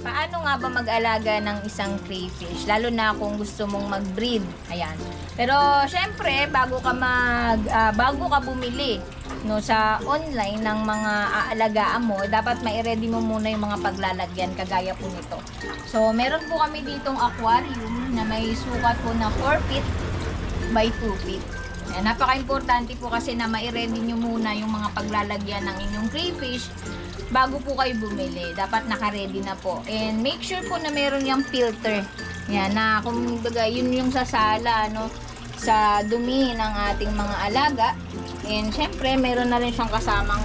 paano nga ba mag-alaga ng isang crayfish? Lalo na kung gusto mong mag-breed. Ayan. Pero, syempre, bago ka bumili no, sa online ng mga aalagaan mo, dapat ma-ready mo muna yung mga paglalagyan, kagaya po nito. So, meron po kami ditong aquarium na may sukat po na 4 feet by 2 feet. Ayan, napaka-importante po kasi na ma-ready nyo muna yung mga paglalagyan ng inyong crayfish bago po kayo bumili. Dapat naka-ready na po. And make sure po na meron yung filter. Yan, na kung baga, yun yung sasala, no, sa dumi ng ating mga alaga. And syempre, meron na rin siyang kasamang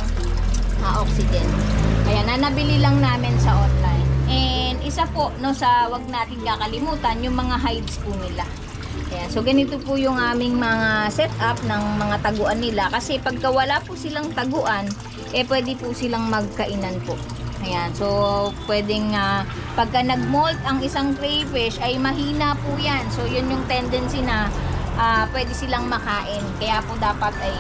oxygen. Ayan, nabili lang namin sa online. And isa po, no, sa wag natin kakalimutan, yung mga hides po nila. Ayan, so ganito po yung aming mga setup ng mga taguan nila. Kasi pagka wala po silang taguan, pwede po silang magkainan po. Ayan, so pwedeng pagka nag-molt ang isang crayfish ay mahina po yan. So yun yung tendency na pwede silang makain. Kaya po dapat ay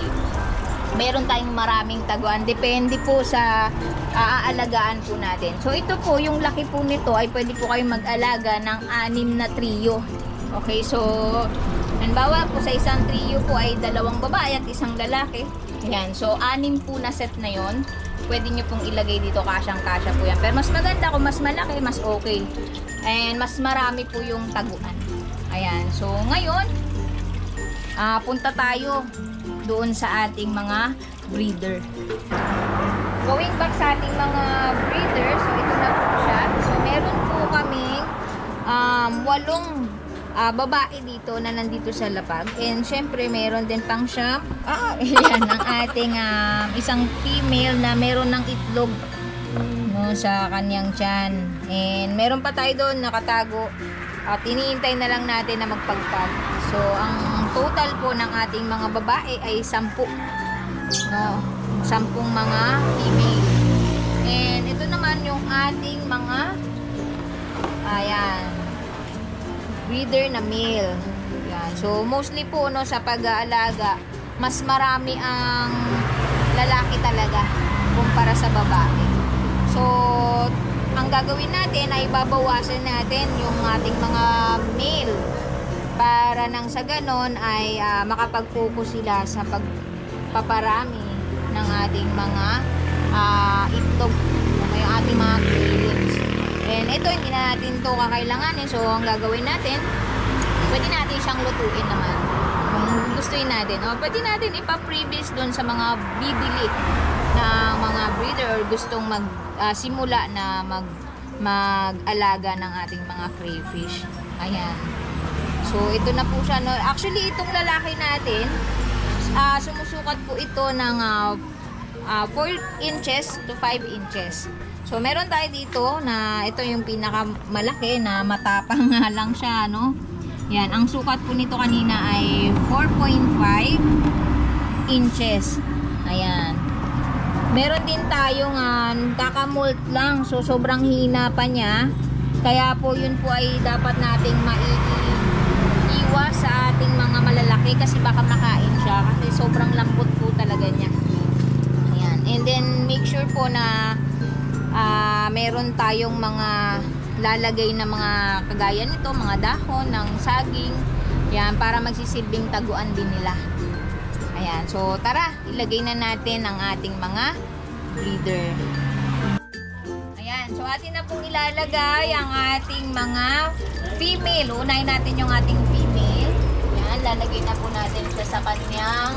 meron tayong maraming taguan. Depende po sa aalagaan po natin. So ito po, yung laki po nito ay pwede po kayong mag-alaga ng 6 na trio. Okay, so halimbawa po sa isang trio po ay 2 babae at 1 lalaki. Ayan, so 6 po na set na yon. Pwede nyo pong ilagay dito, kasyang-kasya po yan. Pero mas maganda kung mas malaki, mas okay. And mas marami po yung taguan. Ayan, so ngayon punta tayo doon sa ating mga breeder. Going back sa ating mga breeder, so ito na po siya. So meron po kaming 8 babae dito na nandito sa lapag. And syempre meron din pang siya ayan, ang ating isang female na meron ng itlog, no, sa kanyang tiyan. And meron pa tayo doon nakatago at iniintay na lang natin na magpagpag. So ang total po ng ating mga babae ay 10, no, 10 mga female. And ito naman yung ating mga ayan, breeder na male. Yan. So mostly po, no, sa pag-aalaga, mas marami ang lalaki talaga kumpara sa babae. So ang gagawin natin ay babawasan natin yung ating mga male para nang sa ganon ay makapag-focus sila sa pagpaparami ng ating mga itlog, yung ating mga queens. And ito, hindi na natin ito kakailanganin. So, ang gagawin natin, pwede natin siyang lutuin naman. Kung gustuin natin. O, pwede natin ipa-freebies doon sa mga bibili na mga breeder or gustong simula na mag-alaga ng ating mga crayfish. Ayan. So, ito na po siya. No? Actually, itong lalaki natin, sumusukat po ito ng 4 inches to 5 inches. So, meron tayo dito na ito yung pinakamalaki na matapang nga lang siya, no? Yan, ang sukat po nito kanina ay 4.5 inches. Ayan. Meron din tayong kakamolt lang. So, sobrang hina pa niya. Kaya po, yun po ay dapat nating maiiwas sa ating mga malalaki kasi baka makain siya. Kasi sobrang lambot po talaga niya. Ayan. And then, make sure po na meron tayong mga lalagay na mga kagaya nito, mga dahon ng saging. Yan, para magsisilbing taguan din nila. Ayan, so tara, ilagay na natin ang ating mga breeder. Ayan, so atin na pong ilalagay ang ating mga female. Unahin natin yung ating female. Ayan, lalagay na po natin siya sa kanyang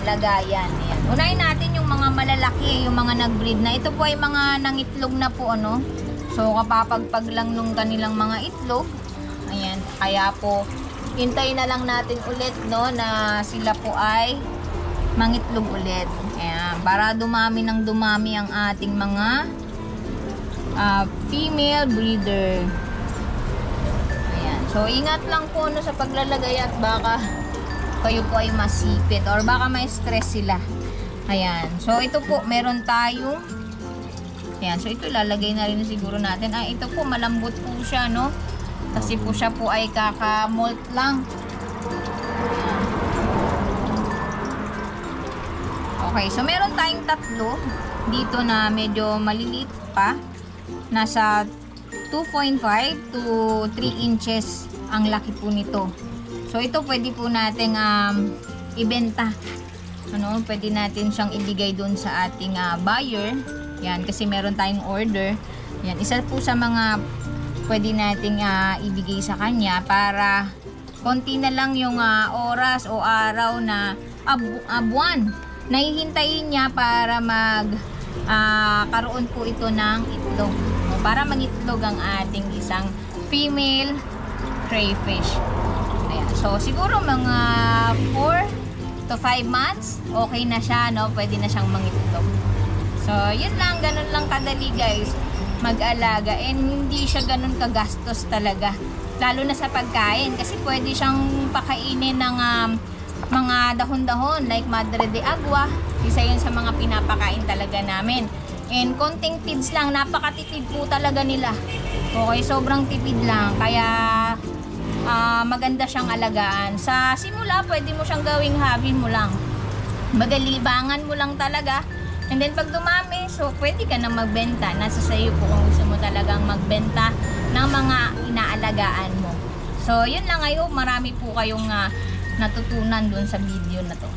lagayan. Ayan. Unahin natin yung mga malalaki, yung mga nag-breed na. Ito po ay mga nangitlog na po, ano. So, kapapagpag lang nung kanilang mga itlog. Ayan. Kaya po, hintayin na lang natin ulit, no, na sila po ay mangitlog ulit. Ayan. Para dumami ng dumami ang ating mga female breeder. Ayan. So, ingat lang po, no, sa paglalagay at baka kayo po ay masipit or baka may stress sila. Ayan. So, ito po, meron tayong ayan. So, ito lalagay na rin siguro natin. Ito po, malambot po siya, no? Kasi po siya po ay kaka-molt lang. Ayan. Okay. So, meron tayong 3 dito na medyo maliliit pa. nasa 2.5 to 3 inches ang laki po nito. So ito pwede po nating ibenta. Ano, pwede natin siyang ibigay doon sa ating buyer. Yan, kasi meron tayong order. Yan, isa po sa mga pwede nating ibigay sa kanya para konti na lang yung oras o araw na buwan na hihintayin niya para karoon po ito ng itlog. O, para mangitlog ang ating isang female crayfish. Ayan, so siguro mga 4 to 5 months, okay na siya, no? Pwede na siyang mangitlog. So, yun lang, ganun lang kadali guys, mag-alaga. And hindi siya ganun kagastos talaga. Lalo na sa pagkain, kasi pwede siyang pakainin ng mga dahon-dahon like Madre de Agua. Isa yun sa mga pinapakain talaga namin. And konting feeds lang, napakatipid po talaga nila. Okay, sobrang tipid lang. Kaya maganda siyang alagaan. Sa simula, pwede mo siyang gawing hobby mo lang. Magalibangan mo lang talaga. And then pag dumami, so pwede ka na magbenta. Nasa sayo po kung gusto mo talagang magbenta ng mga inaalagaan mo. So, yun lang. I hope marami po kayong natutunan dun sa video na to.